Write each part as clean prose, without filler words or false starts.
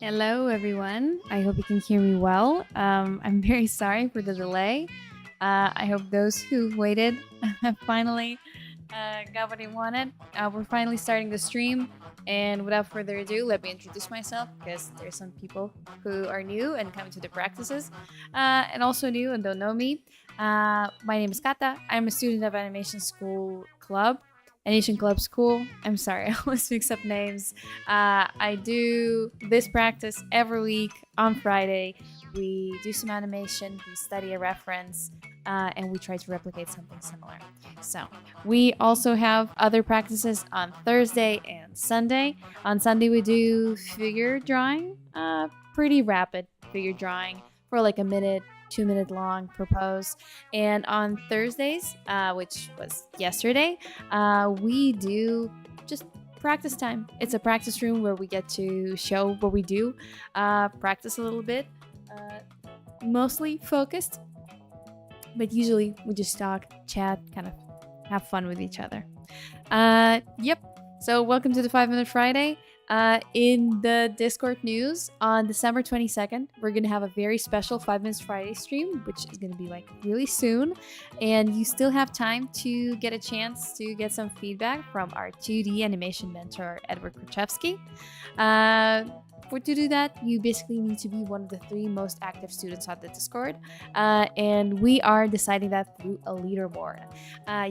Hello, everyone. I hope you can hear me well. I'm very sorry for the delay. I hope those who waited have finally got what they wanted. We're finally starting the stream. And without further ado, let me introduce myself because there's some people who are new and coming to the practices and also new and don't know me. My name is Kata. I'm a student of Animation School Club. AnimationClub.School. I'm sorry, I always mix up names. I do this practice every week on Friday. We do some animation, we study a reference, and we try to replicate something similar. So, we also have other practices on Thursday and Sunday. On Sunday, we do figure drawing, pretty rapid figure drawing for like a minute, 2 minute long propose. And on Thursdays, which was yesterday, we do just practice time. It's a practice room where we get to show what we do, practice a little bit, mostly focused, but usually we just talk, chat, kind of have fun with each other. Yep. So welcome to the 5 Minute Friday. In the Discord news, on December 22nd, we're going to have a very special 5 Minutes Friday stream, which is going to be like really soon. And you still have time to get a chance to get some feedback from our 2D animation mentor, Edward Krachevsky. To do that, you basically need to be one of the 3 most active students on the Discord. And we are deciding that through a leaderboard.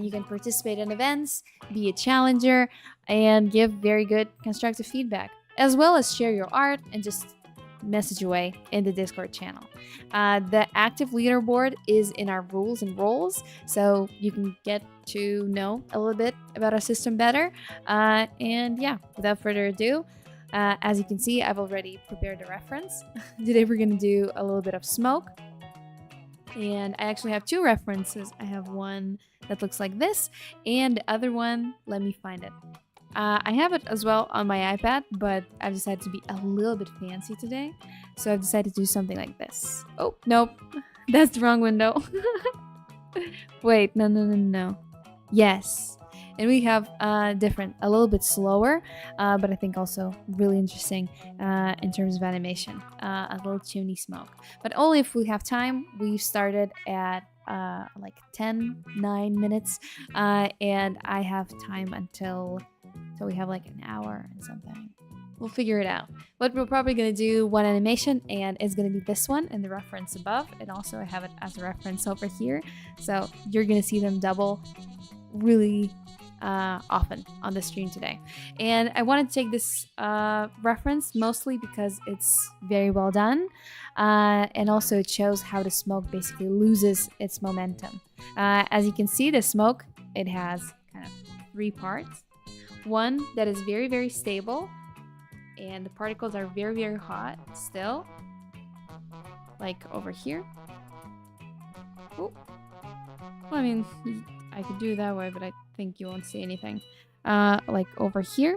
You can participate in events, be a challenger, and give very good constructive feedback, as well as share your art and just message away in the Discord channel. The active leaderboard is in our rules and roles, so you can get to know a little bit about our system better. And yeah, without further ado, as you can see, I've already prepared a reference. Today we're going to do a little bit of smoke. And I actually have 2 references. I have one that looks like this, and the other one, let me find it. I have it as well on my iPad, but I've decided to be a little bit fancy today. So I've decided to do something like this. Oh, nope. That's the wrong window. Wait, no. Yes. And we have different, a little bit slower, but I think also really interesting in terms of animation. A little chimney smoke. But only if we have time. We've started at like 9 minutes, and I have time until we have like an hour and something. We'll figure it out. But we're probably going to do one animation, and it's going to be this one in the reference above. And also I have it as a reference over here. So you're going to see them double really often on the stream today. And I wanted to take this reference mostly because it's very well done, and also it shows how the smoke basically loses its momentum. As you can see, the smoke, it has kind of 3 parts. One that is very, very stable, and the particles are very, very hot still, like over here. Oh, well, I mean, I could do it that way, but I think you won't see anything. Like over here,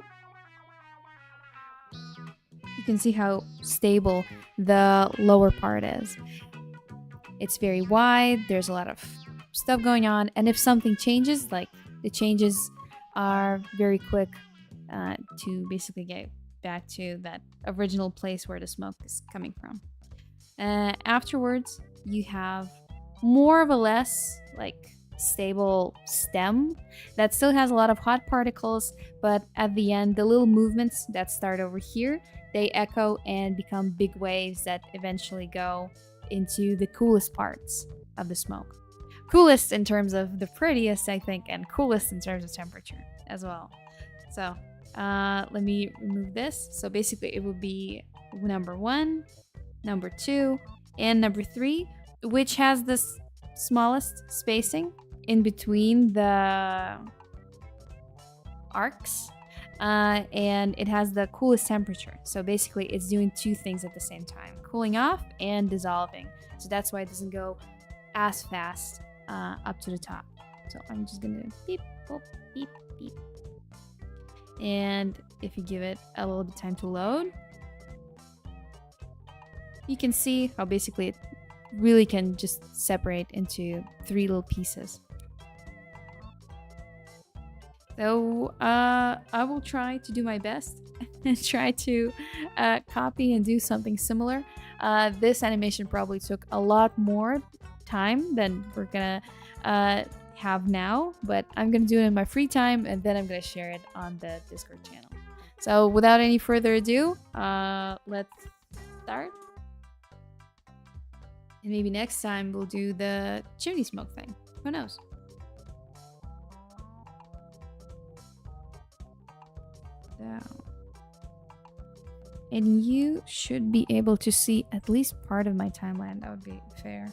you can see how stable the lower part is. It's very wide, there's a lot of stuff going on, and if something changes, like the changes are very quick to basically get back to that original place where the smoke is coming from. Afterwards, you have more of a less like stable stem that still has a lot of hot particles, but at the end, the little movements that start over here, they echo and become big waves that eventually go into the coolest parts of the smoke. Coolest in terms of the prettiest, I think, and coolest in terms of temperature as well. So let me remove this. So basically it would be number 1, number 2, and number 3, which has the smallest spacing in between the arcs, and it has the coolest temperature. So basically it's doing 2 things at the same time, cooling off and dissolving. So that's why it doesn't go as fast up to the top. So I'm just gonna beep, boop, beep, beep. And if you give it a little bit of time to load, you can see how basically it really can just separate into 3 little pieces. So I will try to do my best and try to copy and do something similar. This animation probably took a lot more time than we're gonna uh, have now, but I'm gonna do it in my free time and then I'm gonna share it on the Discord channel. So without any further ado, let's start. And maybe next time we'll do the chimney smoke thing. Who knows? Down. And you should be able to see at least part of my timeline. That would be fair.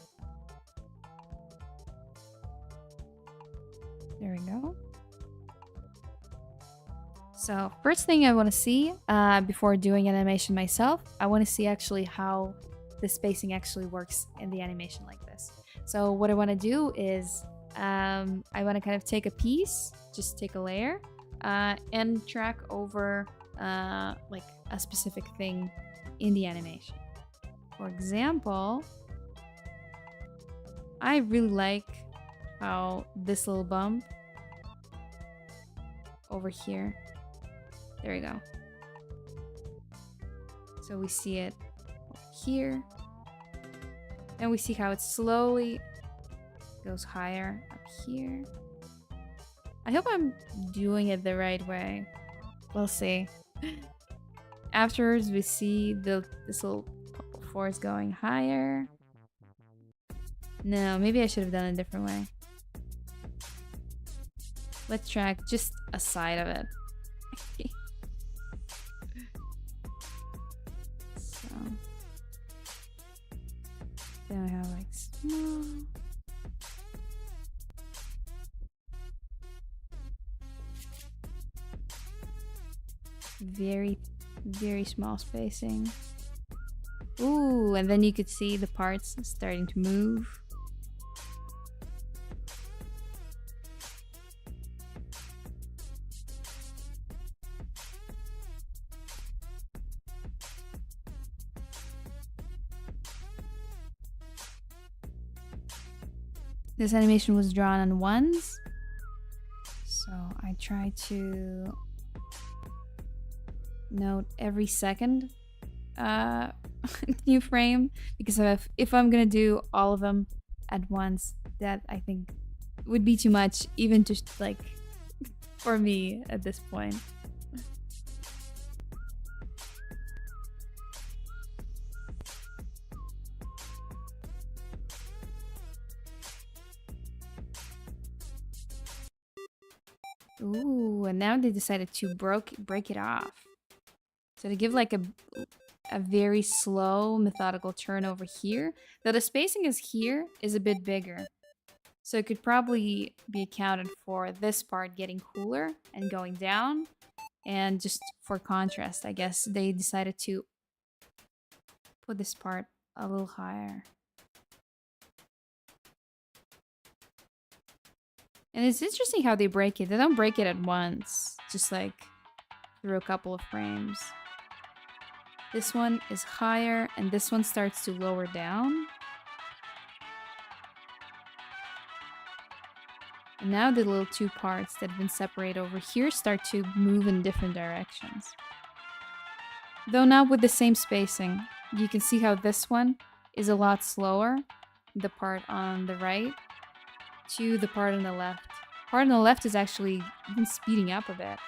There we go. So first thing I want to see before doing animation myself, I want to see actually how the spacing actually works in the animation like this. So what I want to do is I want to kind of take a piece, just take a layer, and track over like a specific thing in the animation. For example, I really like how this little bump over here. There we go. So we see it here. And we see how it slowly goes higher up here. I hope I'm doing it the right way. We'll see. Afterwards, we see this little force going higher. No, maybe I should have done it a different way. Let's track just a side of it. So then we have like small. Very small spacing. Ooh, and then you could see the parts starting to move. This animation was drawn on ones, so I try to note every second new frame, because if I'm gonna do all of them at once, that I think would be too much, even just like for me at this point. Ooh, and now they decided to break it off. So to give like a very slow methodical turn over here, though the spacing is here is a bit bigger. So it could probably be accounted for this part getting cooler and going down. And just for contrast, I guess they decided to put this part a little higher. And it's interesting how they break it. They don't break it at once, just like through a couple of frames. This one is higher, and this one starts to lower down. And now the little two parts that have been separated over here start to move in different directions. Though now with the same spacing, you can see how this one is a lot slower, the part on the right, to the part on the left. Part on the left is actually even speeding up a bit.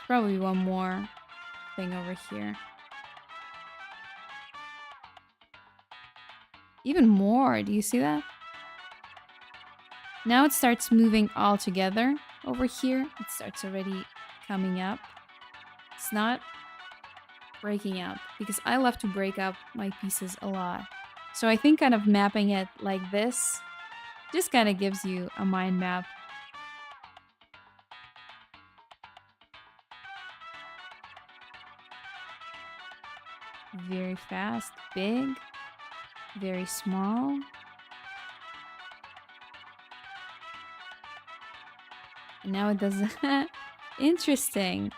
Probably one more thing over here. Even more, do you see that? Now it starts moving all together over here. It starts already coming up. It's not breaking up, because I love to break up my pieces a lot. So I think kind of mapping it like this just kind of gives you a mind map. Very fast, big, very small. And now it does interesting.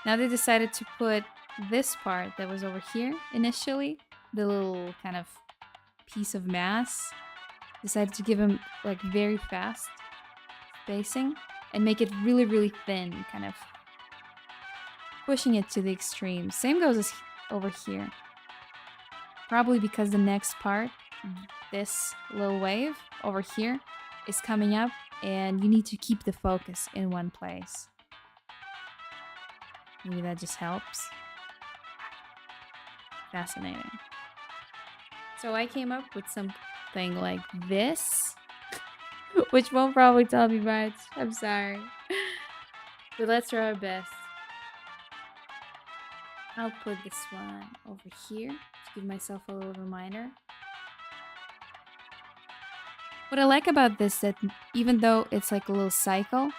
Now they decided to put this part that was over here initially, the little kind of piece of mass, decided to give him like very fast spacing and make it really, really thin, kind of pushing it to the extreme. Same goes as over here. Probably because the next part, this little wave over here, is coming up and you need to keep the focus in one place. Maybe that just helps. Fascinating. So I came up with something like this, which won't probably tell me much. I'm sorry. But let's try our best. I'll put this one over here to give myself a little reminder. What I like about this is that even though it's like a little cycle,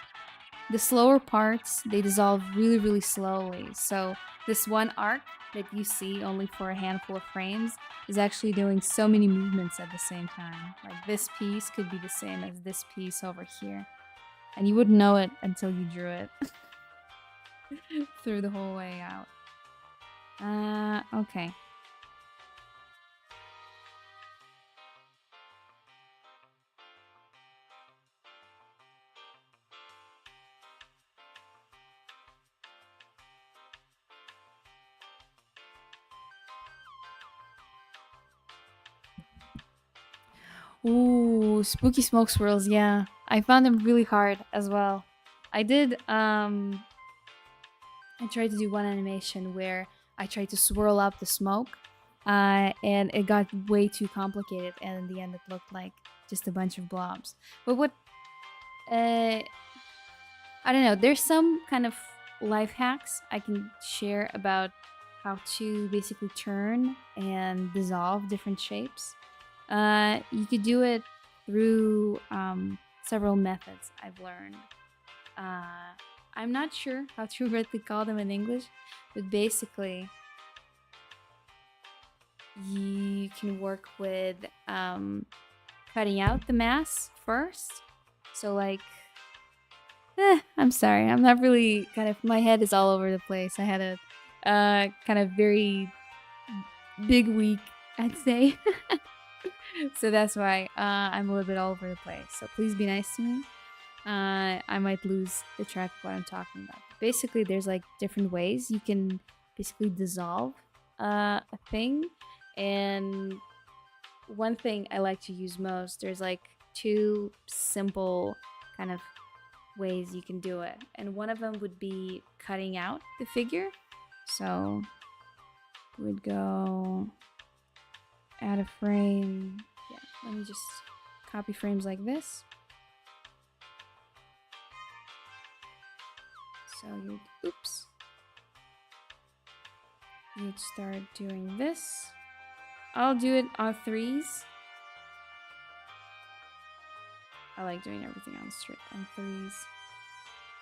the slower parts, they dissolve really, really slowly. So this one arc that you see only for a handful of frames is actually doing so many movements at the same time. Like this piece could be the same as this piece over here. And you wouldn't know it until you drew it through the whole way out. Okay. Ooh, spooky smoke swirls, yeah. I found them really hard as well. I did, I tried to do one animation where I tried to swirl up the smoke, and it got way too complicated, and in the end it looked like just a bunch of blobs. But what, I don't know, there's some kind of life hacks I can share about how to basically turn and dissolve different shapes. You could do it through several methods I've learned. I'm not sure how to really call them in English, but basically you can work with cutting out the mass first. So like, I'm sorry, I'm not really my head is all over the place. I had a kind of very big week, I'd say. So that's why I'm a little bit all over the place. So please be nice to me. I might lose the track of what I'm talking about. Basically, there's like different ways you can basically dissolve a thing. And one thing I like to use most, there's like two simple kind of ways you can do it. And one of them would be cutting out the figure. So we'd go add a frame. Yeah, let me just copy frames like this. So you'd start doing this. I'll do it on threes. I like doing everything on threes.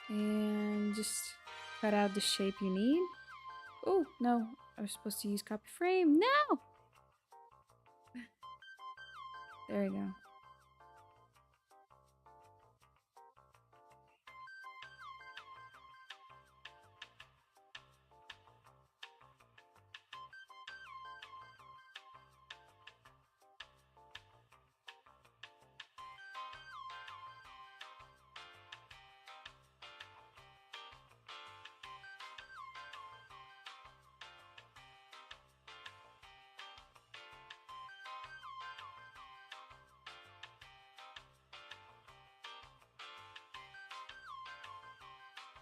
And just cut out the shape you need. Oh, no, I was supposed to use copy frame. No! There we go.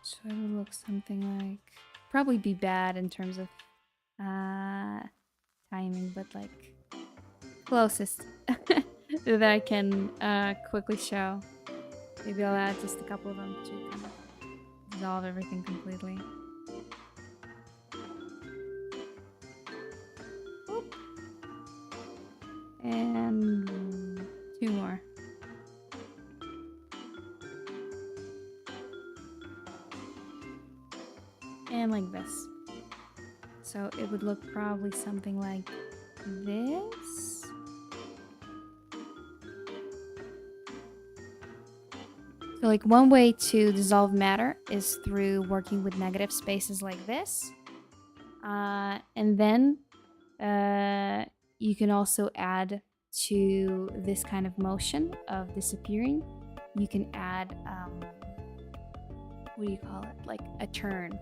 So it would look something like, probably be bad in terms of timing, but like closest that I can quickly show. Maybe I'll add just a couple of them to kind of dissolve everything completely. Oop. And two more. And like this. So it would look probably something like this. So like one way to dissolve matter is through working with negative spaces like this. And then you can also add to this kind of motion of disappearing, you can add, what do you call it? Like a turn.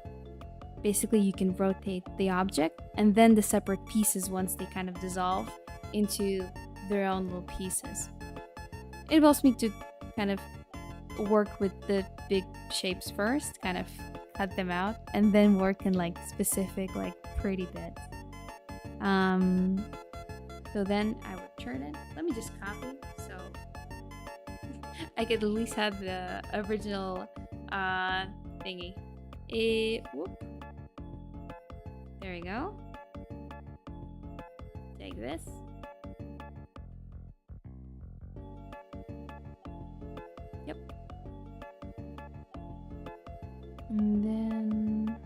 Basically, you can rotate the object, and then the separate pieces, once they kind of dissolve into their own little pieces. It involves me to kind of work with the big shapes first, kind of cut them out, and then work in like specific, like pretty bits. So then I would turn it. Let me just copy so I could at least have the original thingy. Whoop. There we go. Take this. Yep. And then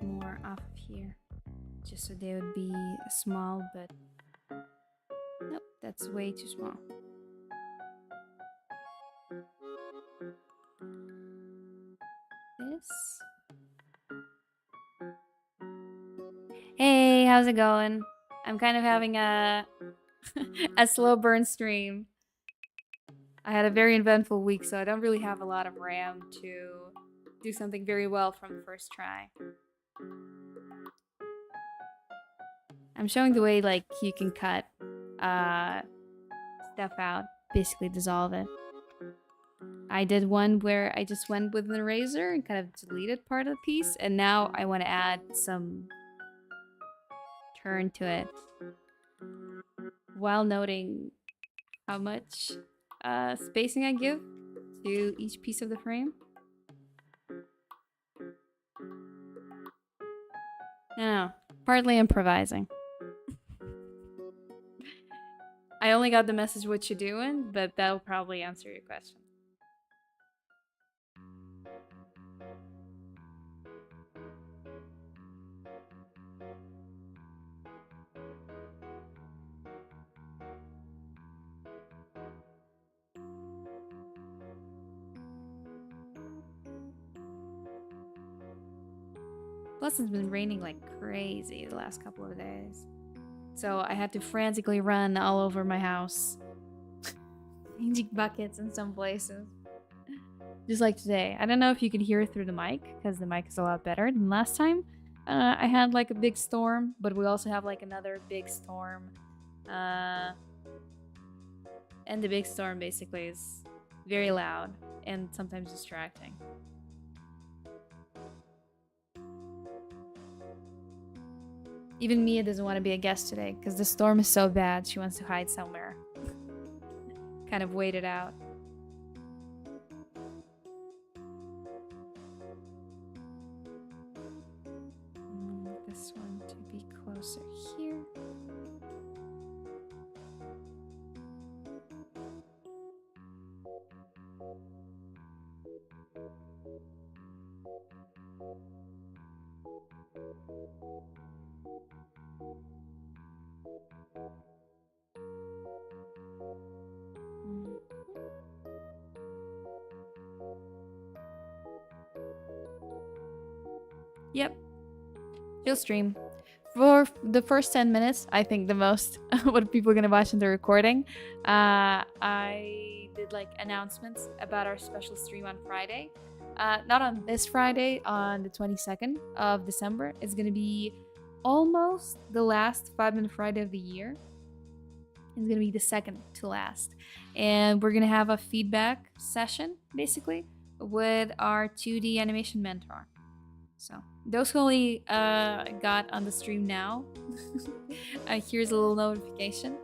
more off of here, just so they would be small, but nope, that's way too small. This. Hey, how's it going? I'm kind of having a a slow burn stream. I had a very eventful week, so I don't really have a lot of RAM to do something very well from the first try. I'm showing the way like you can cut stuff out, basically dissolve it. I did one where I just went with an eraser and kind of deleted part of the piece, and now I want to add some turn to it, while noting how much spacing I give to each piece of the frame. No, partly improvising. I only got the message what you're doing, but that'll probably answer your question. Plus, it's been raining like crazy the last couple of days. So I had to frantically run all over my house, changing buckets in some places. Just like today. I don't know if you can hear through the mic, because the mic is a lot better than last time. I had like a big storm, but we also have like another big storm. And the big storm basically is very loud and sometimes distracting. Even Mia doesn't want to be a guest today because the storm is so bad. She wants to hide somewhere. Kind of wait it out. This one to be closer here. Yep. Chill stream. For the first 10 minutes, I think the most what people are gonna watch in the recording, I did like announcements about our special stream on Friday. Not on this Friday, on the 22nd of December. It's gonna be almost the last 5-minute Friday of the year. It's gonna be the second to last. And we're gonna have a feedback session, basically, with our 2D animation mentor. So those who only got on the stream now, here's a little notification.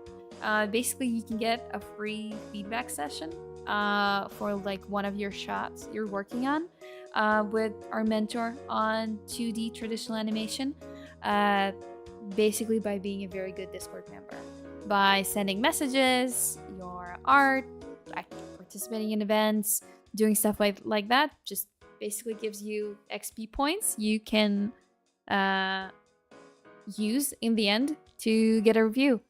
Basically, you can get a free feedback session for like one of your shots you're working on. with our mentor on 2D traditional animation, uh, basically by being a very good Discord member, by sending messages, your art, like participating in events, doing stuff like that. Just basically gives you XP points you can use in the end to get a review.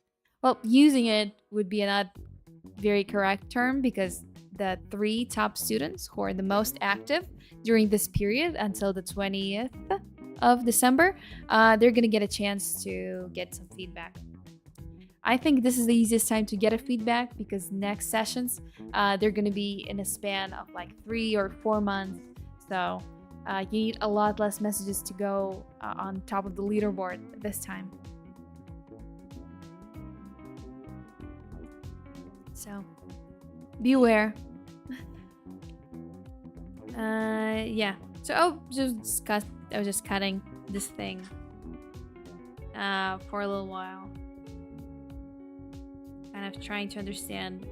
Well, using it would be a not very correct term because the 3 top students who are the most active during this period until the 20th of December, they're gonna get a chance to get some feedback. I think this is the easiest time to get a feedback because next sessions, they're gonna be in a span of like 3 or 4 months. So you need a lot less messages to go on top of the leaderboard this time. So beware. Yeah. So I was just cutting this thing for a little while. Kind of trying to understand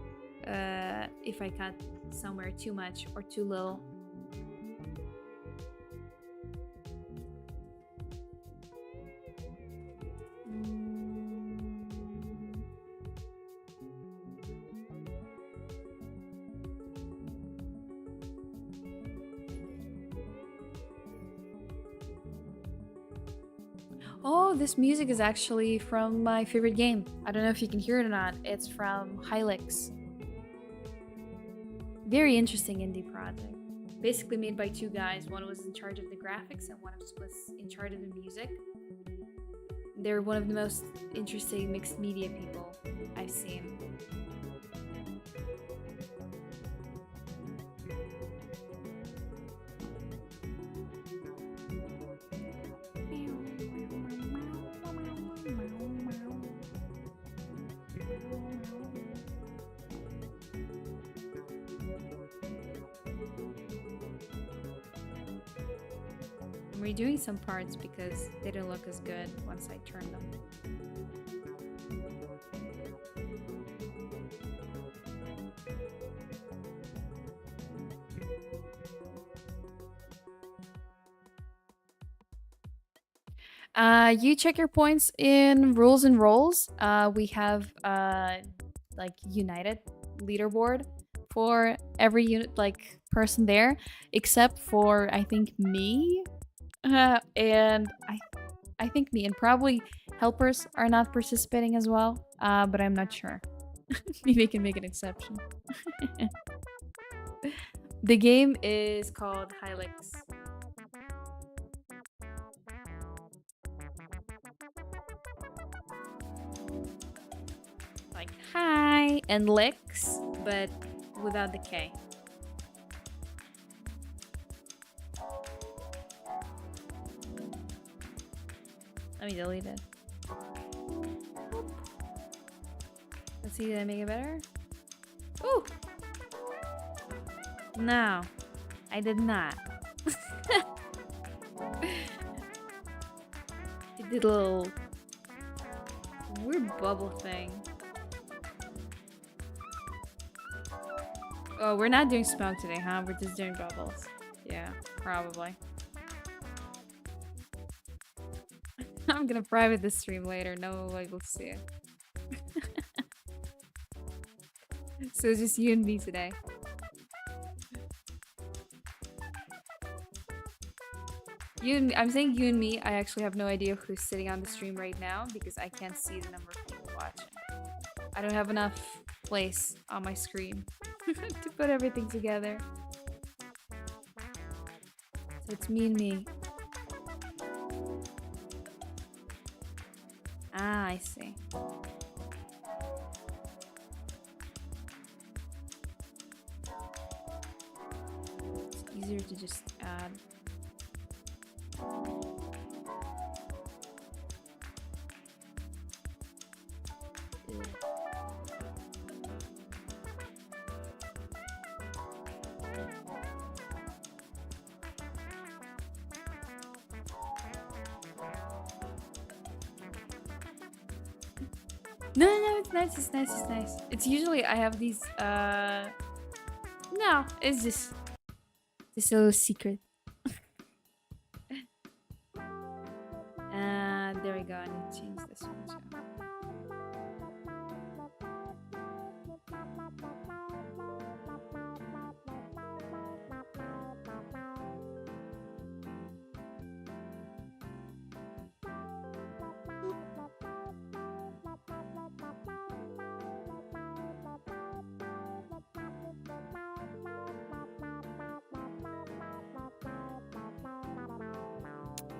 if I cut somewhere too much or too little. Oh, this music is actually from my favorite game. I don't know if you can hear it or not. It's from Hylix. Very interesting indie project. Basically made by 2 guys. One was in charge of the graphics and one was in charge of the music. They're one of the most interesting mixed media people I've seen. I'm redoing some parts because they don't look as good once I turn them. You check your points in rules and roles. We have like united leaderboard for every unit like person there, except for I think me, and I think me and probably helpers are not participating as well. But I'm not sure. Maybe I can make an exception. The game is called Hylix. Like hi and licks, but without the K. Let me delete it. Let's see, did I make it better? Ooh! No, I did not. It did a little weird bubble thing. Oh, we're not doing smoke today, huh? We're just doing bubbles. Yeah, probably. I'm gonna private this stream later. No one will be able to see it. So it's just you and me today. I'm saying you and me. I actually have no idea who's sitting on the stream right now because I can't see the number of people watching. I don't have enough place on my screen to put everything together. So it's me and me. Ah, I see. It's easier to just add. No, it's nice, it's nice, it's nice. It's usually I have these, no, it's just a little secret. there we go. I need to change this one too.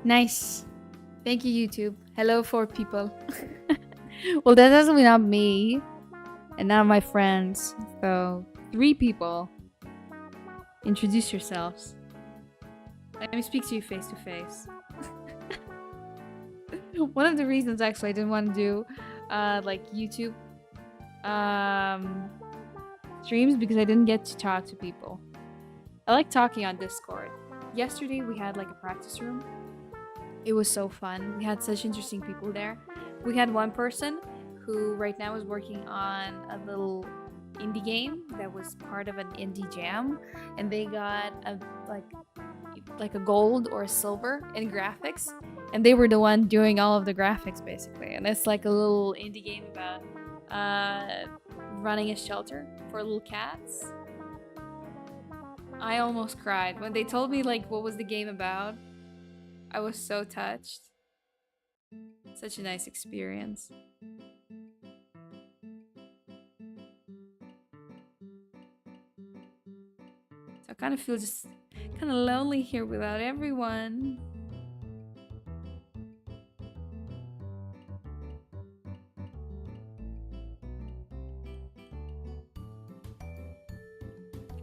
Nice. Thank you, YouTube. Hello, 4 people. Well, that doesn't mean not me and not my friends. So, 3 people. Introduce yourselves. Let me speak to you face to face. One of the reasons actually I didn't want to do like YouTube streams because I didn't get to talk to people. I like talking on Discord. Yesterday we had like a practice room. It was so fun. We had such interesting people there. We had one person who right now is working on a little indie game that was part of an indie jam, and they got a like a gold or a silver in graphics, and they were the one doing all of the graphics basically. And it's like a little indie game about running a shelter for little cats. I almost cried when they told me like what was the game about. I was so touched. Such a nice experience. So I kind of feel just kind of lonely here without everyone.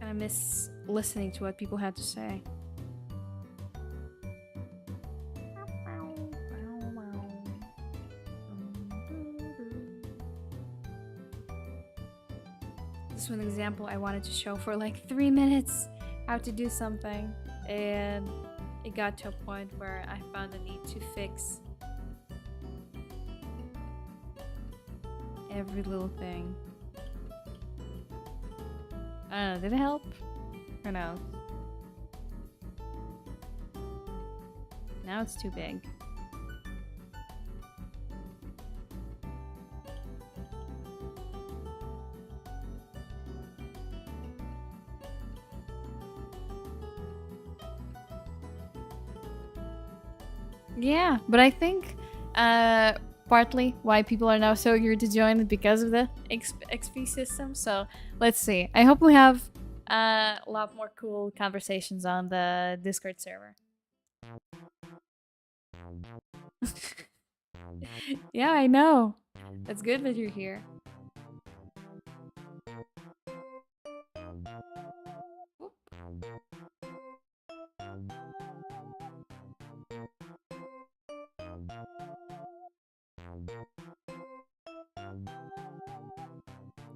Kind of miss listening to what people had to say. This was an example I wanted to show for like 3 minutes how to do something, and it got to a point where I found the need to fix every little thing. I don't know, did it help? Or no? Now it's too big. Yeah, but I think partly why people are now so eager to join is because of the XP system. So let's see. I hope we have a lot more cool conversations on the Discord server. Yeah, I know. That's good that you're here.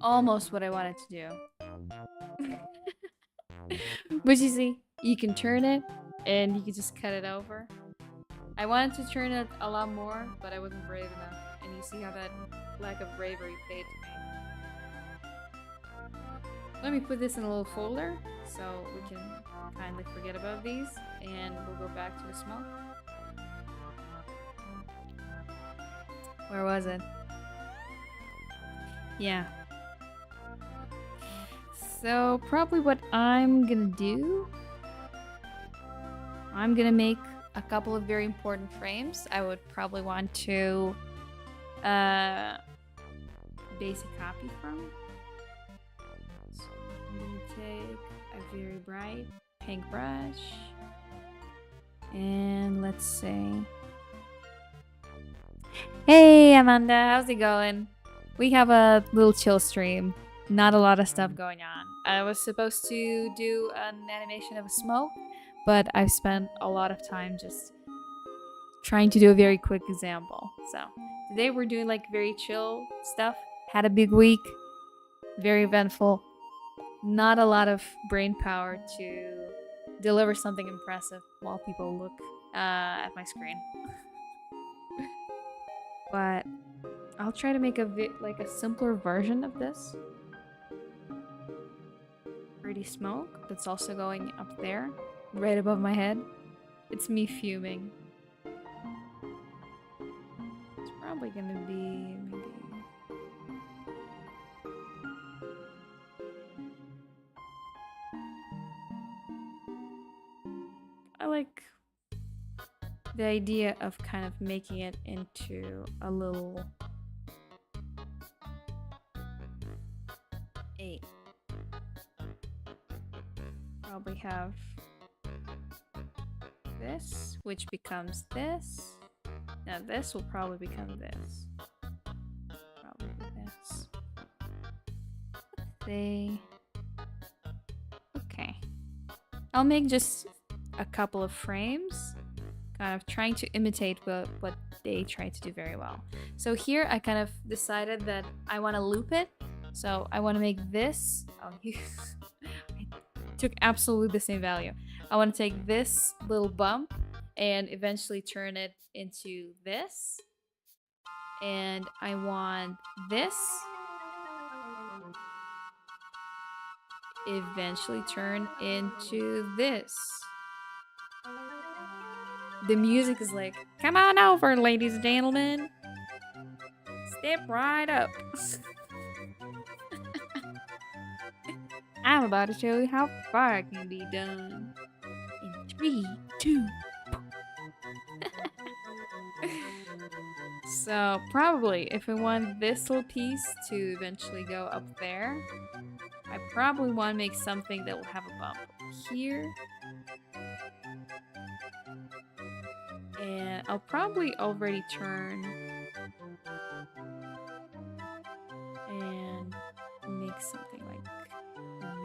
Almost what I wanted to do. But you see, you can turn it and you can just cut it over. I wanted to turn it a lot more, but I wasn't brave enough. And you see how that lack of bravery paid to me. Let me put this in a little folder so we can kindly forget about these, and we'll go back to the smoke. Where was it? Yeah. So probably what I'm gonna do, I'm gonna make a couple of very important frames. I would probably want to basic copy from. So I'm gonna take a very bright pink brush, and let's see. Hey Amanda, how's it going? We have a little chill stream. Not a lot of stuff going on. I was supposed to do an animation of a smoke, but I've spent a lot of time just trying to do a very quick example. So today we're doing like very chill stuff. Had a big week, very eventful. Not a lot of brain power to deliver something impressive while people look at my screen. But I'll try to make a simpler version of this. Pretty smoke that's also going up there, right above my head. It's me fuming. probably gonna be maybe. I like the idea of kind of making it into a little 8. Probably have this, which becomes this. Now this will probably become this. Probably this. Okay. I'll make just a couple of frames, kind of trying to imitate what they try to do very well. So here I kind of decided that I want to loop it. So I want to make this. Oh, I took absolutely the same value. I want to take this little bump and eventually turn it into this. And I want this eventually turn into this. The music is like, come on over, ladies and gentlemen. Step right up. I'm about to show you how far it can be done. In 3, 2. So probably if I want this little piece to eventually go up there, I probably want to make something that will have a bump here. And I'll probably already turn and make something like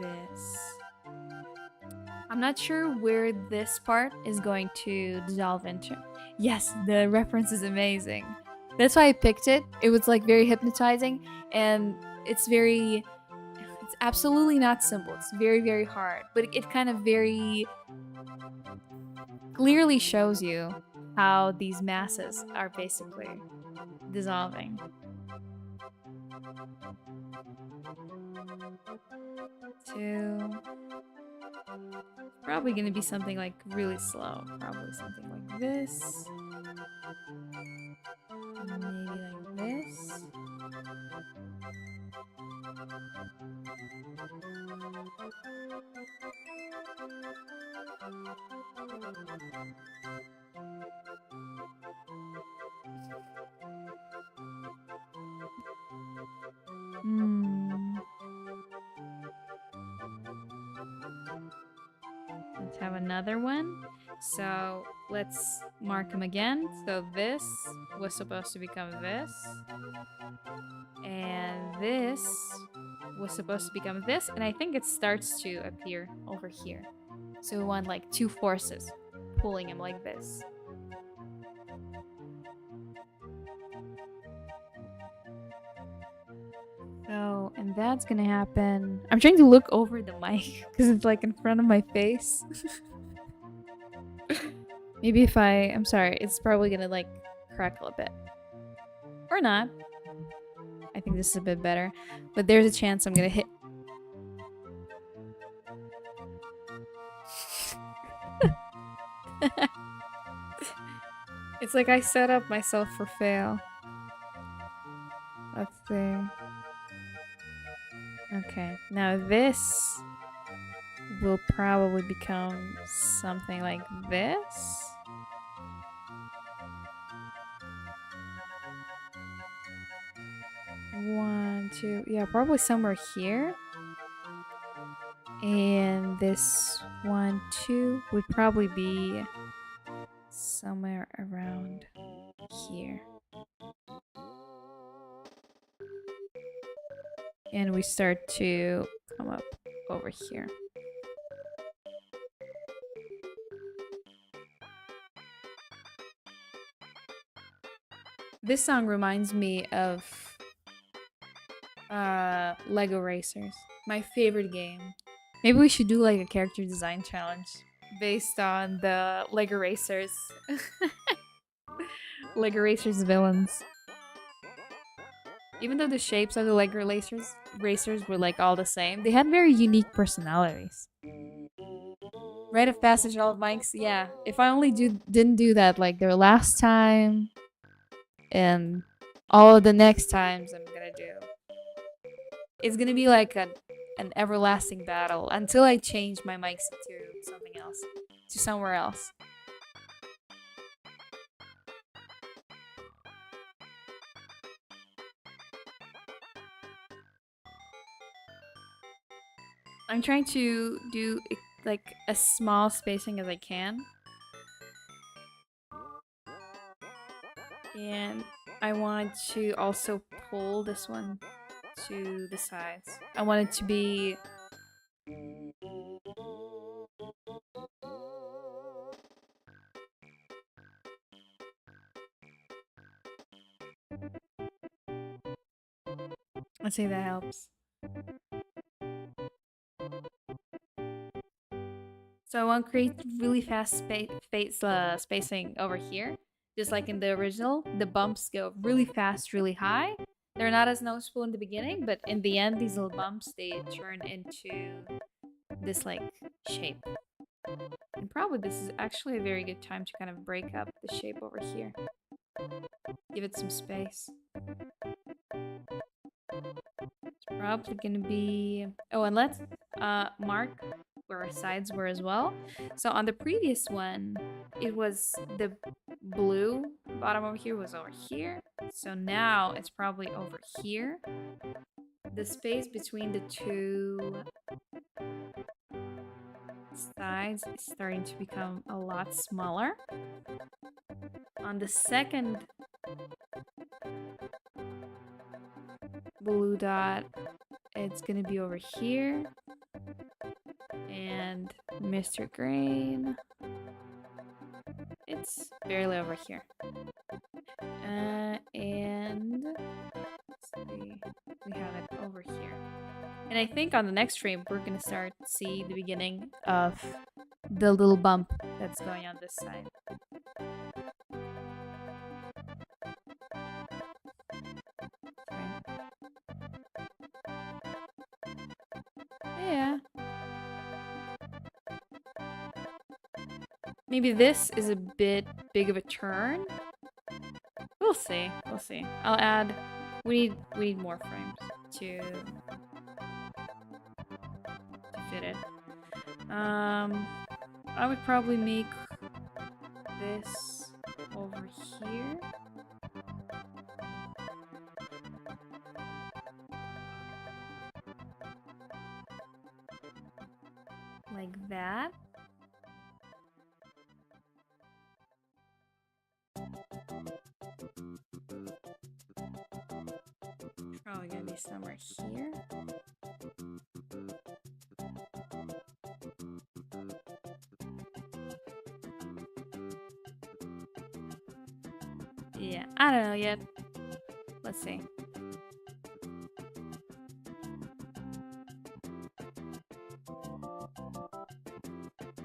this. I'm not sure where this part is going to dissolve into. Yes, the reference is amazing. That's why I picked it. It was like very hypnotizing, and it's absolutely not simple. It's very, very hard, but it kind of very clearly shows you how these masses are basically dissolving. Two. Probably gonna be something like really slow. Probably something like this. Maybe like this. Let's have another one. So let's mark them again. So this was supposed to become this. And this was supposed to become this. And I think it starts to appear over here. So we want like 2 forces pulling him like this. So, and that's gonna happen. I'm trying to look over the mic because it's like in front of my face. Maybe if I'm sorry, it's probably gonna like crackle a bit. Or not. I think this is a bit better. But there's a chance I'm gonna hit. It's like I set up myself for fail. Let's see. Okay, now this will probably become something like this. One, two, yeah, probably somewhere here. And this 1, 2 would probably be somewhere around here. And we start to come up over here. This song reminds me of Lego Racers, my favorite game. Maybe we should do like a character design challenge based on the Lego Racers. Lego Racers villains. Even though the shapes of the Lego racers were like all the same, they had very unique personalities. Rite of passage, all of mics. Yeah, if I only didn't do that like their last time, and all the next times I'm gonna do. It's gonna be like an everlasting battle until I change my mics to something else, to somewhere else. I'm trying to do like as small spacing as I can. And I want to also pull this one to the sides. I want it to be let's see if that helps. So I want to create really fast spacing over here. Just like in the original, the bumps go really fast, really high. They're not as noticeable in the beginning, but in the end, these little bumps, they turn into this like shape. And probably this is actually a very good time to kind of break up the shape over here. Give it some space. It's probably gonna be... Oh, and let's mark where our sides were as well. So on the previous one, it was the blue bottom over here was over here. So now it's probably over here. The space between the two sides is starting to become a lot smaller. On the second blue dot, it's gonna be over here. And Mr. Green, it's barely over here. And let's see, we have it over here. And I think on the next frame, we're gonna start to see the beginning of the little bump that's going on this side. Yeah. Maybe this is a bit big of a turn. We'll see. We'll see. I'll add... We need more frames to fit it. I would probably make this over here. Like that. Probably gonna be somewhere here. Yeah, I don't know yet. Let's see.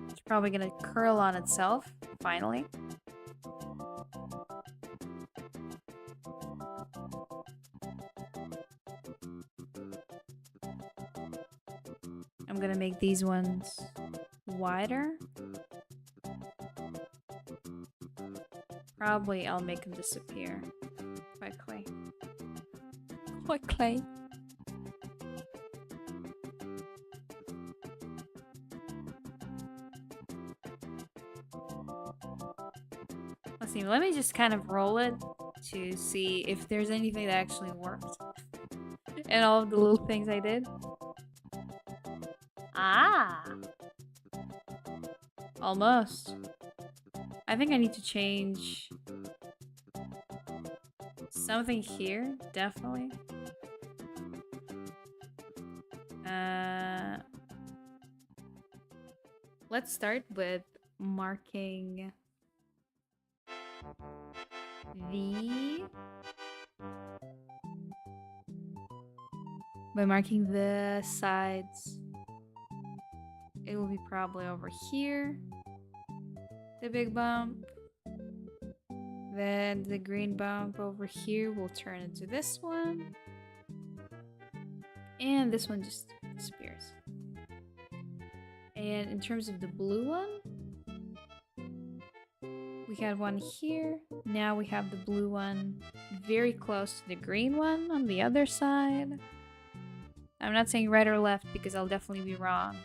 It's probably gonna curl on itself, finally. I'm gonna make these ones wider. Probably I'll make them disappear quickly. Quickly. Let's see, let me just kind of roll it to see if there's anything that actually worked. And all of the little things I did. Ah! Almost. I think I need to change something here, definitely. Let's start with marking by marking the sides. It will be probably over here, the big bump. Then the green bump over here will turn into this one. And this one just disappears. And in terms of the blue one, We had one here. Now we have the blue one very close to the green one on the other side. I'm not saying right or left because I'll definitely be wrong.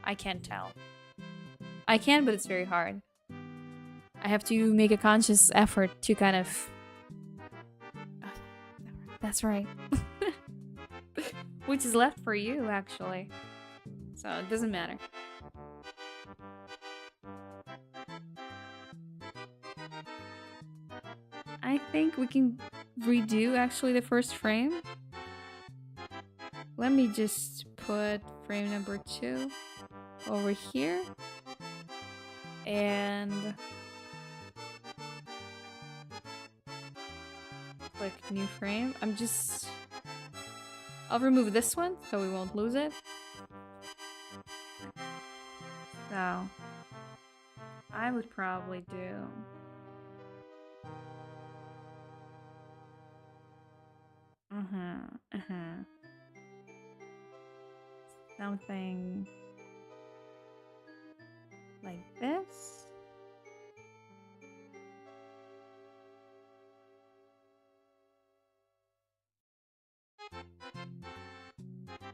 I can't tell. I can, but it's very hard. I have to make a conscious effort to kind of... That's right. Which is left for you, actually. So it doesn't matter. I think we can redo actually the first frame. Let me just put frame number 2 over here. And click new frame. I'll remove this one so we won't lose it. So I would probably do something like this.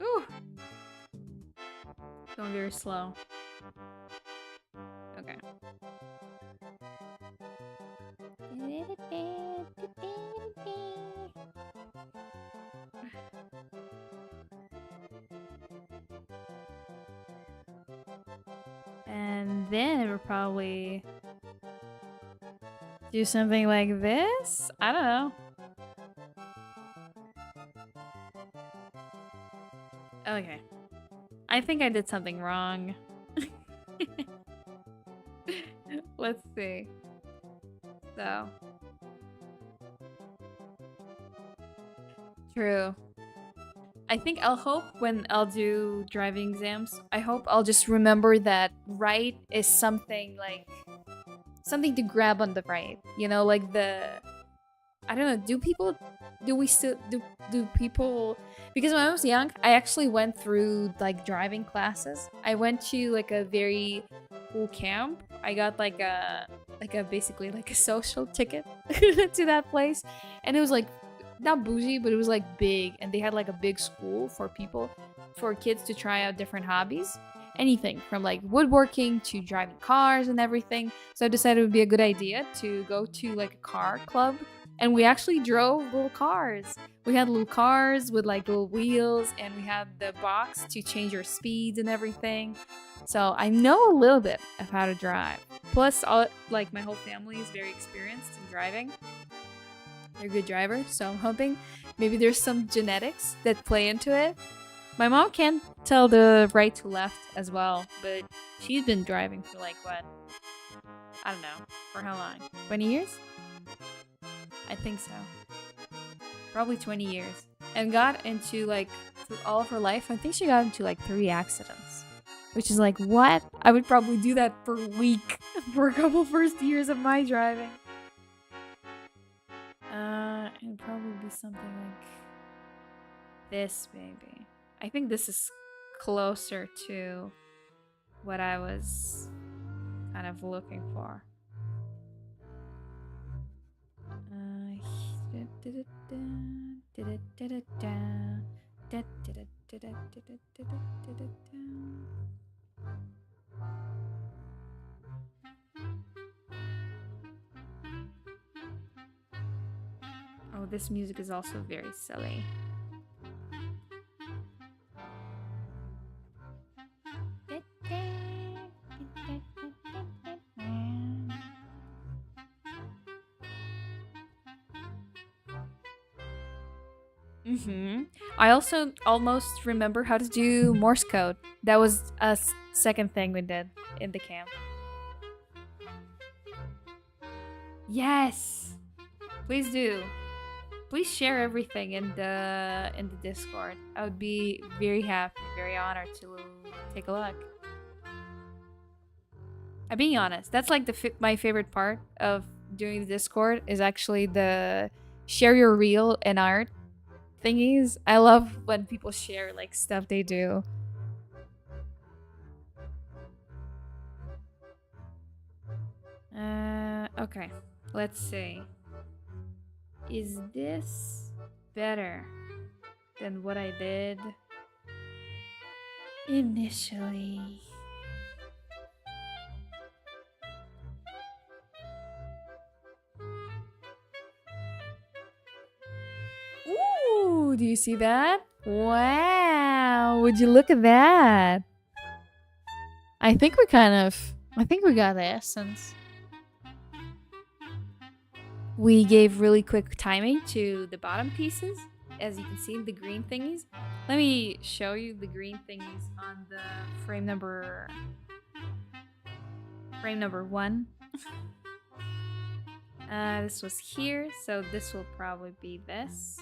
Ooh! Going very slow. Okay. And then we'll probably do something like this? I don't know. Okay. I think I did something wrong. Let's see. So. True. I think I'll hope when I'll do driving exams, I hope I'll just remember that right is something like something to grab on the right. You know, like the I don't know, do people because when I was young, I actually went through like driving classes. I went to like a very cool camp. I got like a basically like a social ticket to that place. And it was like not bougie, but it was like big, and they had like a big school for kids to try out different hobbies. Anything from like woodworking to driving cars and everything. So I decided it would be a good idea to go to like a car club. And we actually drove little cars. We had little cars with like little wheels, and we had the box to change your speeds and everything. So I know a little bit of how to drive. Plus, my whole family is very experienced in driving. They're good drivers, so I'm hoping maybe there's some genetics that play into it. My mom can't tell the right to left as well, but she's been driving for like what? I don't know. For how long? 20 years? I think so. Probably 20 years. And got into like, through all of her life, I think she got into like 3 accidents. Which is like, what? I would probably do that for a week for a couple first years of my driving. It'd probably be something like this, maybe. I think this is closer to what I was kind of looking for. Oh, this music is also very silly. I also almost remember how to do Morse code. That was a second thing we did in the camp. Yes! Please do. Please share everything in the Discord. I would be very happy, very honored to take a look. I'm being honest. That's like my favorite part of doing the Discord is actually the share your reel and art thingies. I love when people share like stuff they do. Okay, let's see. Is this better than what I did initially? Ooh, do you see that? Wow, would you look at that? I think we got the essence. We gave really quick timing to the bottom pieces. As you can see, the green thingies. Let me show you the green thingies on the frame number 1. This was here, so this will probably be this.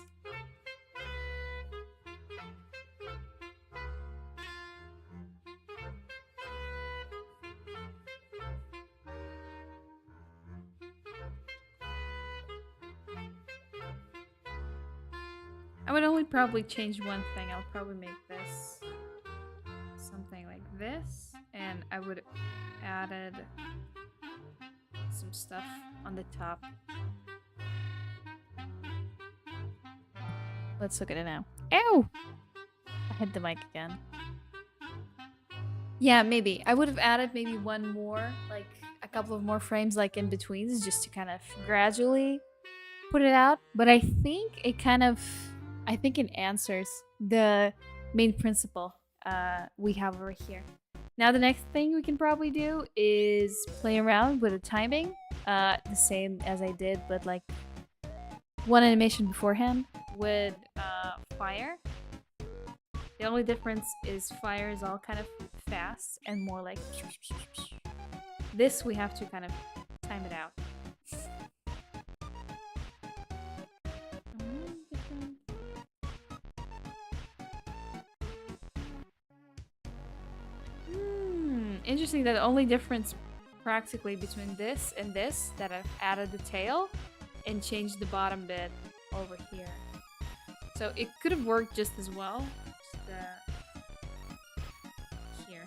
I would only probably change one thing. I'll probably make this something like this, and I would added some stuff on the top. Let's look at it now. Ew! I hit the mic again. Yeah, maybe. I would have added maybe one more, like a couple of more frames like in betweens just to kind of gradually put it out. But I think it answers the main principle we have over here. Now the next thing we can probably do is play around with the timing. The same as I did, but like one animation beforehand with fire. The only difference is fire is all kind of fast and more like this we have to kind of time it out. Interesting that the only difference practically between this and this that I've added the tail and changed the bottom bit over here. So it could have worked just as well. Here.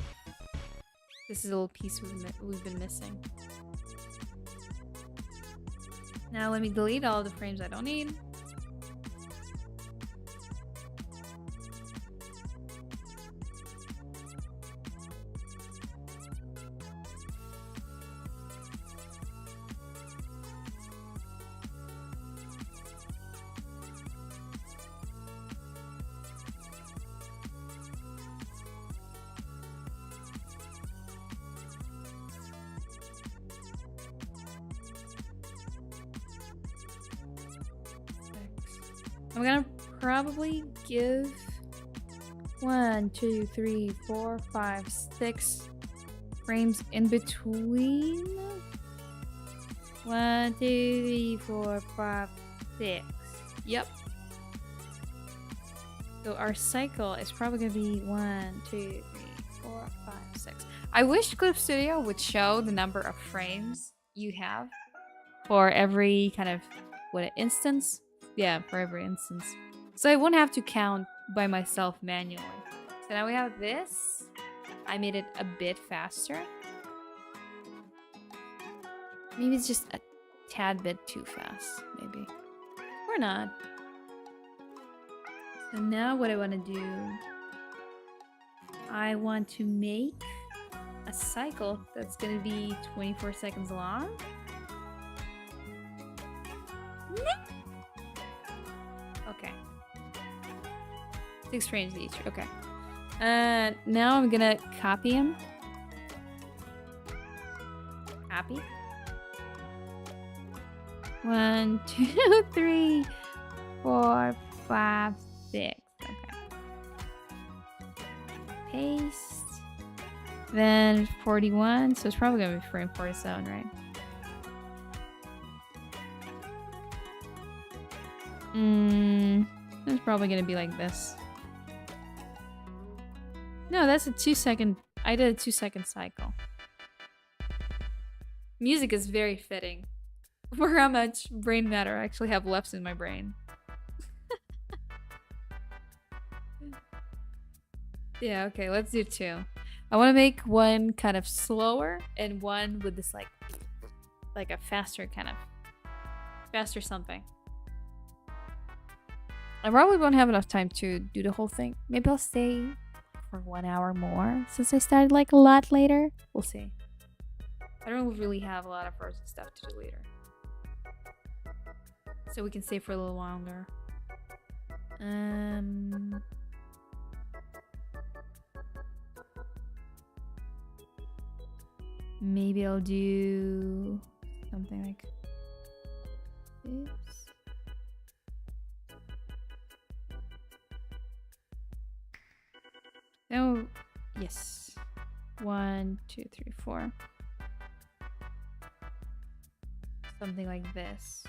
This is a little piece we've been missing. Now let me delete all the frames I don't need. I'm gonna probably give 1, 2, 3, 4, 5, 6 frames in between. 1, 2, 3, 4, 5, 6. Yep. So our cycle is probably gonna be 1, 2, 3, 4, 5, 6. I wish Clip Studio would show the number of frames you have for every kind of instance. Yeah, for every instance. So I won't have to count by myself manually. So now we have this. I made it a bit faster. Maybe it's just a tad bit too fast, maybe. Or not. So now what I want to do, I want to make a cycle that's going to be 24 seconds long. Okay. 6 frames each. Okay. Now I'm gonna copy him. Copy. 1, 2, 3, 4, 5, 6. Okay. Paste. Then 41. So it's probably gonna be frame 47, right? It's probably gonna be like this. No, that's a 2-second. I did a 2-second cycle. Music is very fitting for how much brain matter I actually have left in my brain. Yeah, okay, let's do 2. I want to make one kind of slower and one with this like like a faster kind of faster something. I probably won't have enough time to do the whole thing. Maybe I'll stay for 1 hour more since I started like a lot later. We'll see. I don't really have a lot of frozen stuff to do later. So we can stay for a little longer. Maybe I'll do something like this. Oh, yes. 1, 2, 3, 4. Something like this.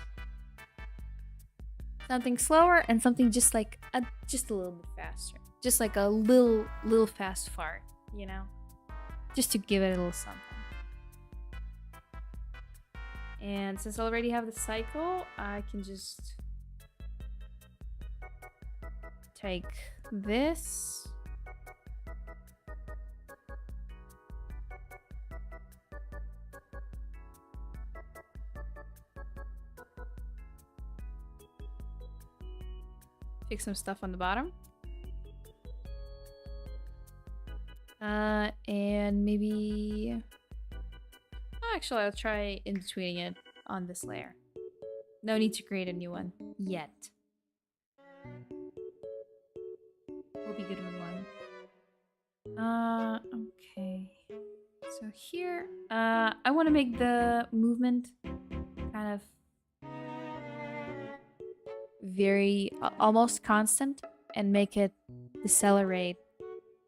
Something slower and something just like just a little bit faster. Just like a little fast fart, you know? Just to give it a little something. And since I already have the cycle, I can just take this. Fix some stuff on the bottom. And maybe... Actually, I'll try in between it on this layer. No need to create a new one yet. We'll be good with one. Okay. So here, I want to make the movement kind of very almost constant and make it decelerate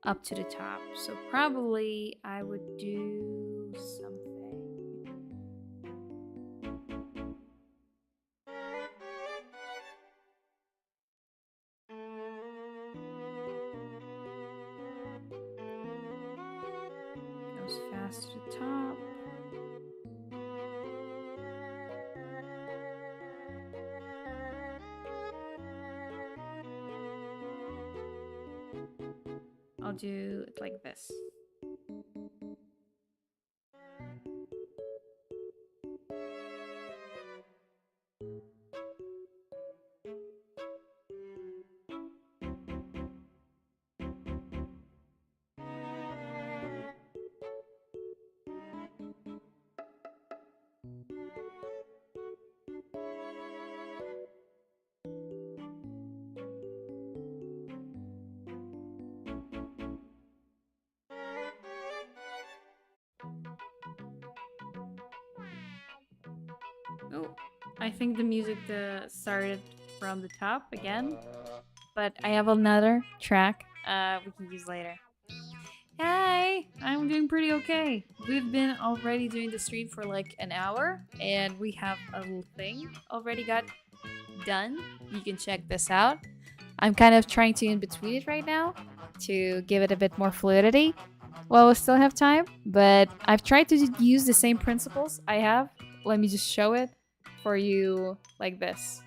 up to the top. So probably I would do something. Goes fast to the top. I'll do it like this. Oh, I think the music started from the top again, but I have another track we can use later. Hi, I'm doing pretty okay. We've been already doing the stream for like an hour, and we have a little thing already got done. You can check this out. I'm kind of trying to in between it right now to give it a bit more fluidity while we still have time, but I've tried to use the same principles I have. Let me just show it for you like this.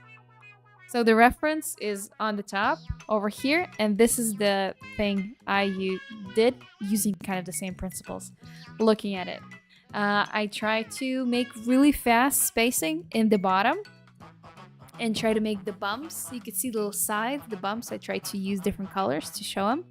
So the reference is on the top over here, and this is the thing I did using kind of the same principles. Looking at it, I try to make really fast spacing in the bottom and try to make the bumps. You can see the little sides, the bumps. I try to use different colors to show them.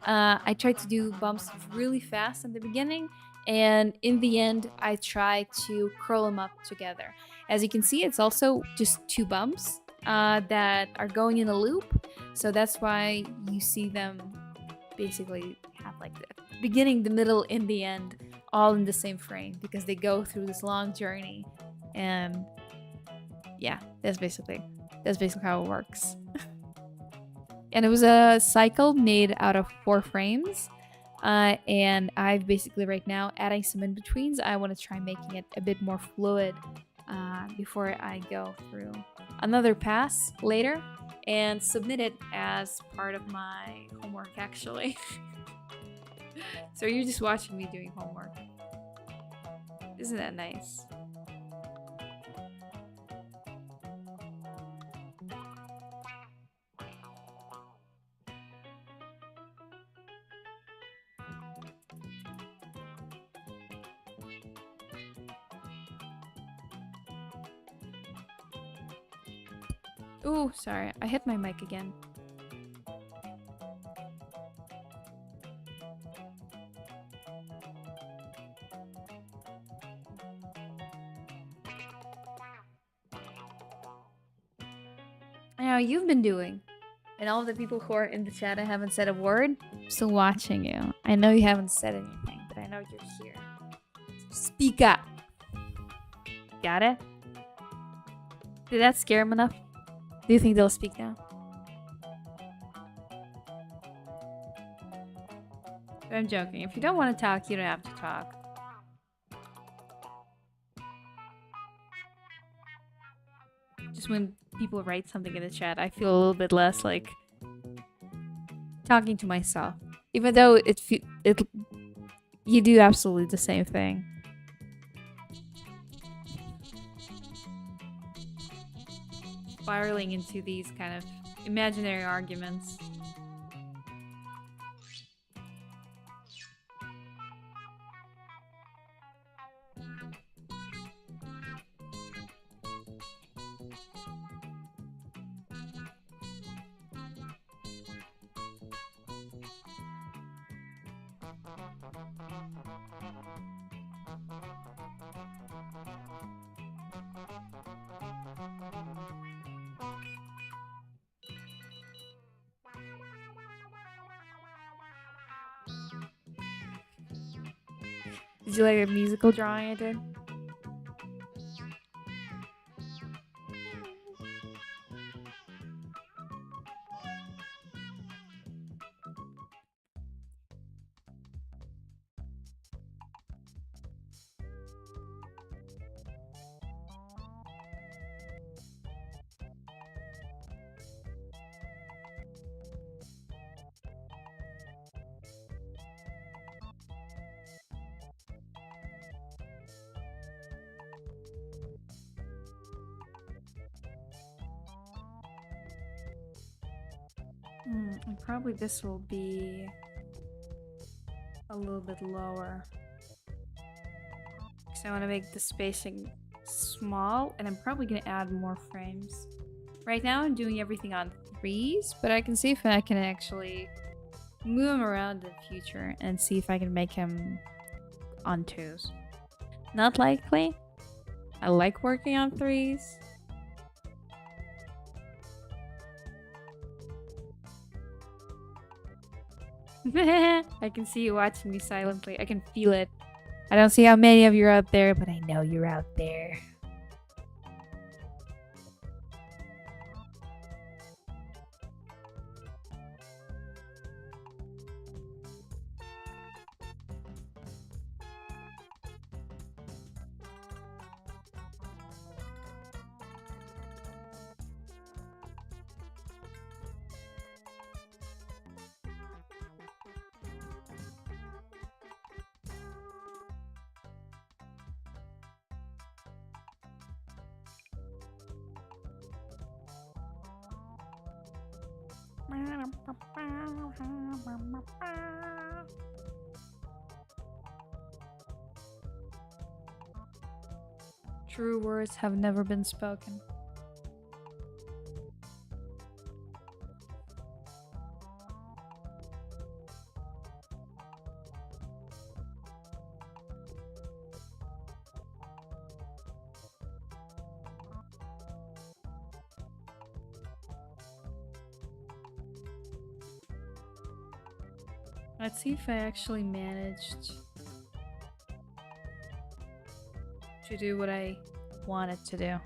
I try to do bumps really fast in the beginning, and in the end, I try to curl them up together. As you can see, it's also just 2 bumps that are going in a loop. So that's why you see them basically have like the beginning, the middle, and the end all in the same frame because they go through this long journey. And yeah, that's basically how it works. And it was a cycle made out of 4 frames. And I've basically right now adding some in-betweens. I want to try making it a bit more fluid before I go through another pass later and submit it as part of my homework, actually. So you're just watching me doing homework. Isn't that nice? Ooh, sorry. I hit my mic again. How you've been doing? And all of the people who are in the chat, I haven't said a word. I'm still watching you. I know you haven't said anything, but I know you're here. Speak up. Got it? Did that scare them enough? Do you think they'll speak now? But I'm joking. If you don't want to talk, you don't have to talk. Just when people write something in the chat, I feel a little bit less like talking to myself. Even though you do absolutely the same thing. Spiraling into these kind of imaginary arguments. Did you like a musical drawing I did? And probably this will be a little bit lower. Because I want to make the spacing small, and I'm probably going to add more frames. Right now I'm doing everything on 3s, but I can see if I can actually move him around in the future and see if I can make him on 2s. Not likely. I like working on 3s. I can see you watching me silently. I can feel it. I don't see how many of you are out there, but I know you're out there. True words have never been spoken. Let's see if I actually managed to do what I wanted to do.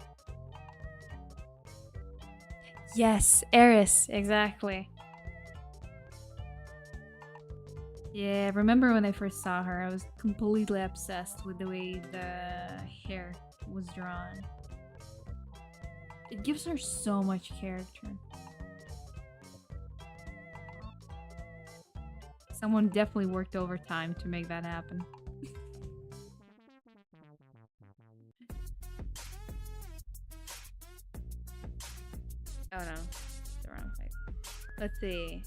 Yes, Eris, exactly. Yeah, remember when I first saw her, I was completely obsessed with the way the hair was drawn. It gives her so much character. Someone definitely worked overtime to make that happen. Oh no, the wrong side. Let's see.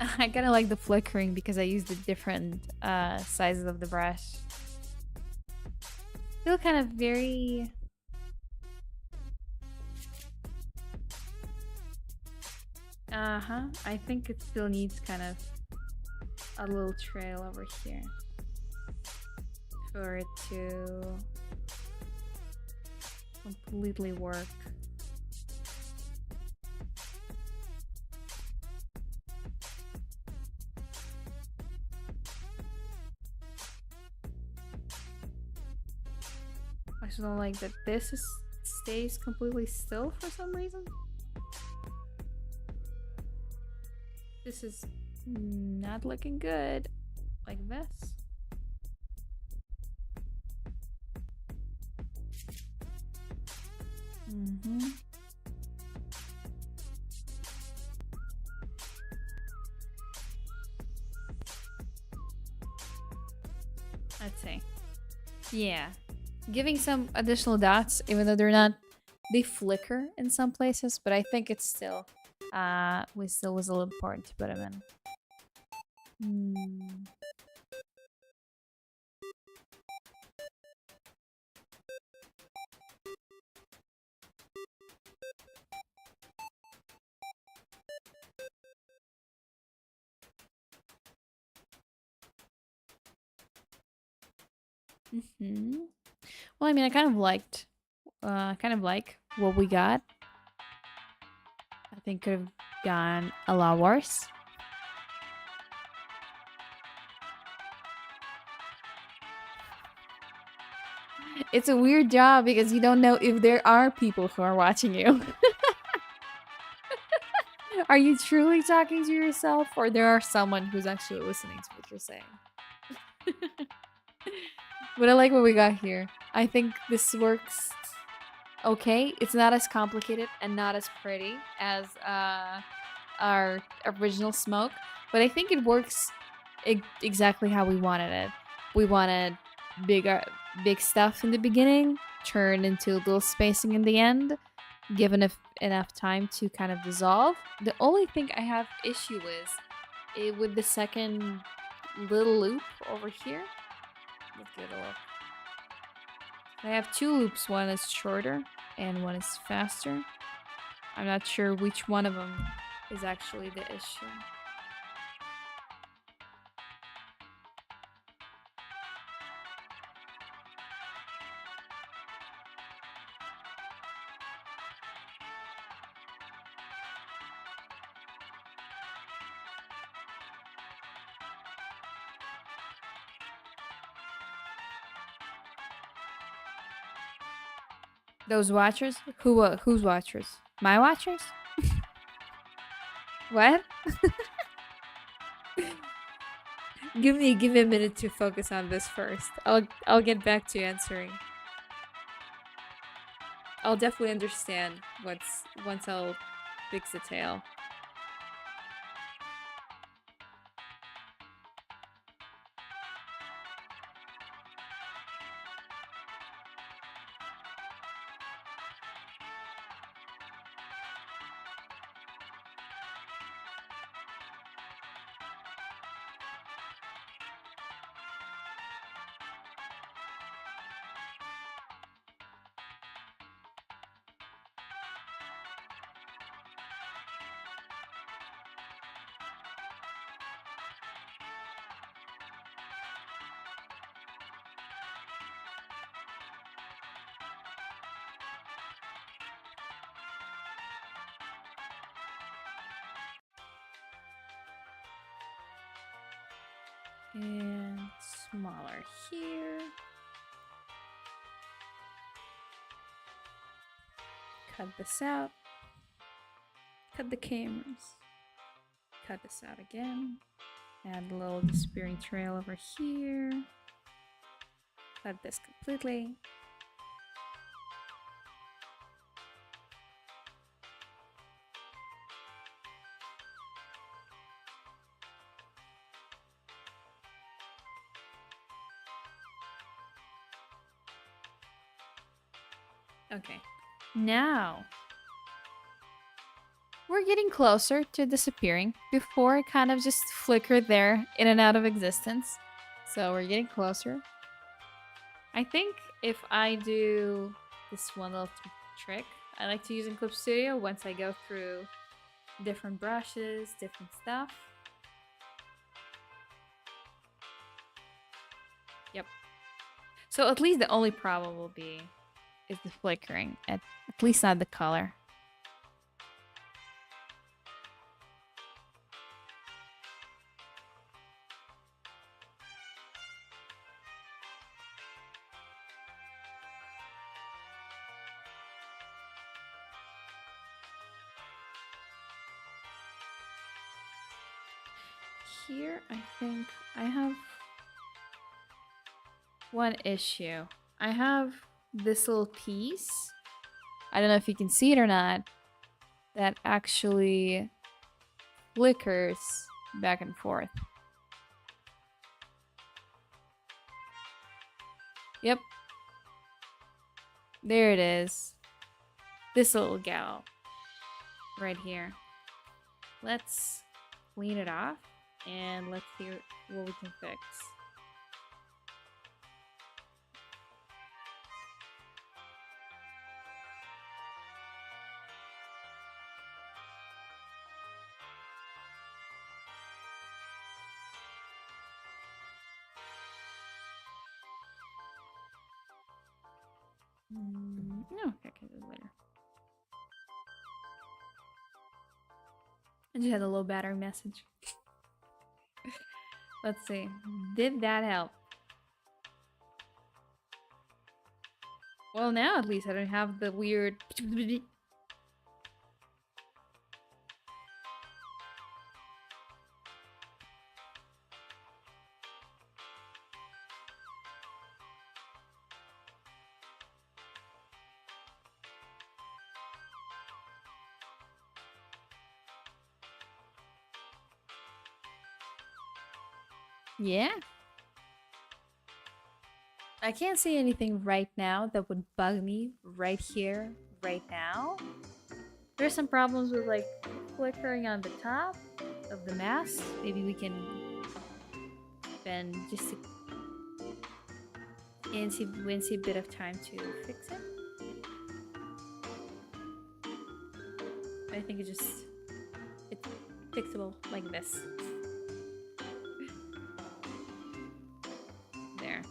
I kind of like the flickering because I used the different sizes of the brush. Feel kind of very I think it still needs kind of a little trail over here for it to completely work. I just don't like that stays completely still for some reason. This is not looking good like this. Let's see. Yeah. Giving some additional dots, even though they flicker in some places, but I think it's still, was a little important to put them in. Well, I mean, I kind of like what we got. I think could have gone a lot worse. It's a weird job because you don't know if there are people who are watching you. Are you truly talking to yourself, or there are someone who's actually listening to what you're saying? But I like what we got here. I think this works okay. It's not as complicated and not as pretty as our original smoke, but I think it works exactly how we wanted it. We wanted big stuff in the beginning, turn into a little spacing in the end, given enough time to kind of dissolve. The only thing I have issue with the second little loop over here. Let's give it a look. I have two loops. One is shorter and one is faster. I'm not sure which one of them is actually the issue. Those watchers? Whose watchers? My watchers? What? Give me a minute to focus on this first. I'll get back to answering. I'll definitely understand once I'll fix the tail. And smaller here. Cut this out. Cut the cameras. Cut this out again. Add a little disappearing trail over here. Cut this completely. Okay, now we're getting closer to disappearing. Before it kind of just flickered there in and out of existence. So we're getting closer. I think if I do this one little trick I like to use in Clip Studio once I go through different brushes, different stuff. Yep. So at least the only problem will be is the flickering. At least not the color. Here, I think I have one issue. I have this little piece. I don't know if you can see it or not. That actually flickers back and forth. Yep. There it is. This little gal. Right here. Let's clean it off and let's see what we can fix. No, okay, I can do it later. I just had a low battery message. Let's see. Did that help? Well, now at least I don't have the weird... Yeah. I can't see anything right now that would bug me right here, right now. There's some problems with like flickering on the top of the mask. Maybe we can spend just a incy bit of time to fix it. I think it's fixable like this. There.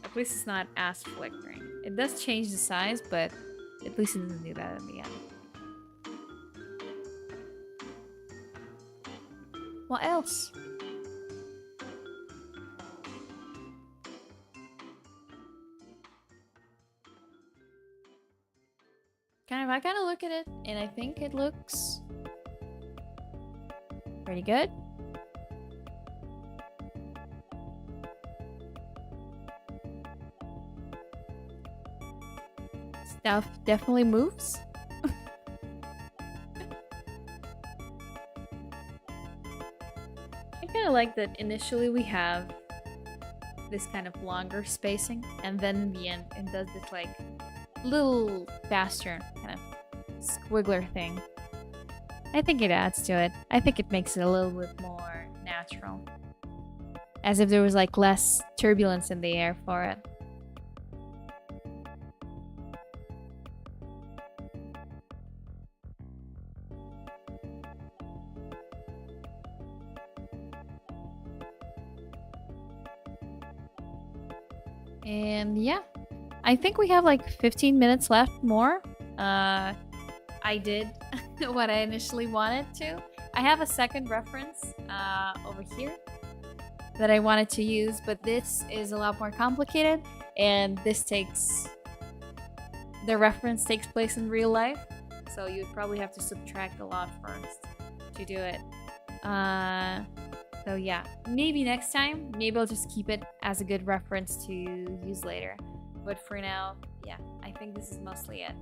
At least it's not as flickering. It does change the size, but at least it doesn't do that in the end. What else? I kind of look at it, and I think it looks pretty good. Stuff definitely moves. I kind of like that initially we have this kind of longer spacing, and then in the end it does this like little faster kind of squiggler thing. I think it adds to it. I think it makes it a little bit more natural. As if there was like less turbulence in the air for it. And yeah, I think we have like 15 minutes left more. I did what I initially wanted to. I have a second reference over here that I wanted to use, but this is a lot more complicated, and the reference takes place in real life, so you'd probably have to subtract a lot first to do it. So yeah, maybe next time, maybe I'll just keep it as a good reference to use later. But for now, yeah, I think this is mostly it.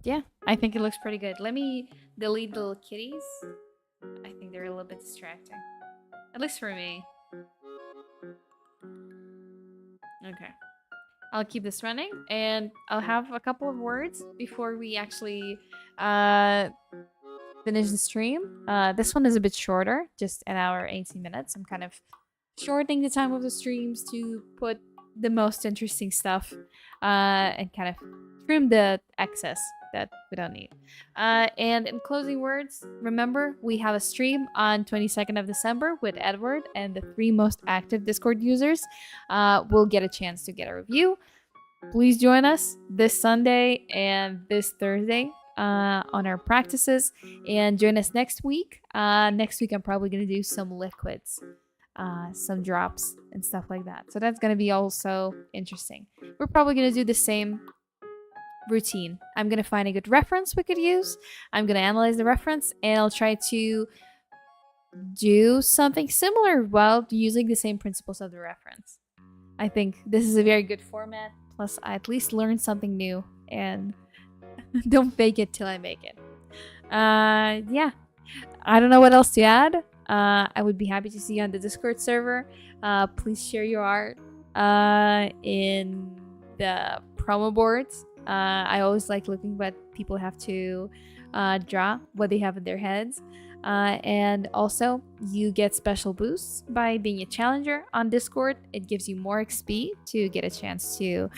Yeah, I think it looks pretty good. Let me delete the little kitties. I think they're a little bit distracting. At least for me. Okay. I'll keep this running, and I'll have a couple of words before we actually finish the stream. This one is a bit shorter, just an hour, 18 minutes. I'm kind of shortening the time of the streams to put the most interesting stuff and kind of trim the excess that we don't need. And in closing words, remember we have a stream on 22nd of December with Edward, and the 3 most active Discord users will get a chance to get a review. Please join us this Sunday and this Thursday on our practices, and join us next week. Next week, I'm probably going to do some liquids, some drops, and stuff like that. So that's going to be also interesting. We're probably going to do the same routine. I'm going to find a good reference we could use. I'm going to analyze the reference, and I'll try to do something similar while using the same principles of the reference. I think this is a very good format. Plus, I at least learned something new, and don't fake it till I make it. Yeah, I don't know what else to add. I would be happy to see you on the Discord server. Please share your art in the promo boards. I always like looking what people have to draw, what they have in their heads. And also, you get special boosts by being a challenger on Discord. It gives you more XP to get a chance to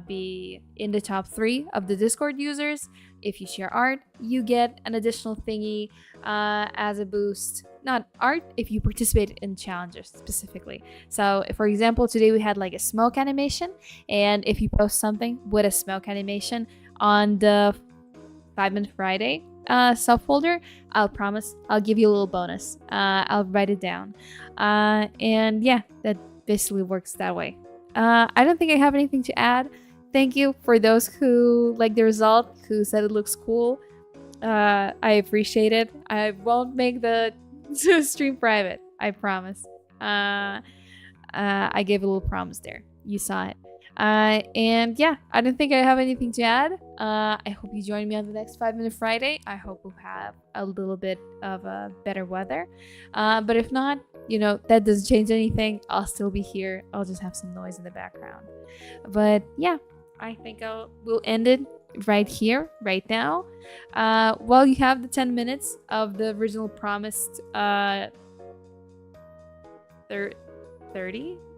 be in the top 3 of the Discord users. If you share art, you get an additional thingy as a boost. Not art, if you participate in challenges specifically. So, for example, today we had like a smoke animation, and if you post something with a smoke animation on the 5-Minute Friday subfolder, I'll promise I'll give you a little bonus. I'll write it down. And yeah, that basically works that way. I don't think I have anything to add. Thank you for those who like the result, who said it looks cool. I appreciate it. I won't make the stream private, I promise. I gave a little promise there. You saw it. And yeah, I don't think I have anything to add. I hope you join me on the next 5-Minute Friday. I hope we'll have a little bit of better weather. But if not, that doesn't change anything. I'll still be here. I'll just have some noise in the background. But yeah, I think we'll end it right here, right now. While you have the 10 minutes of the original promised 30,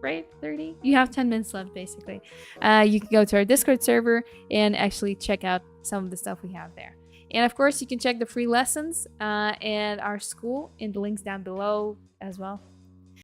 right? 30? You have 10 minutes left, basically. You can go to our Discord server and actually check out some of the stuff we have there. And of course, you can check the free lessons and our school in the links down below as well.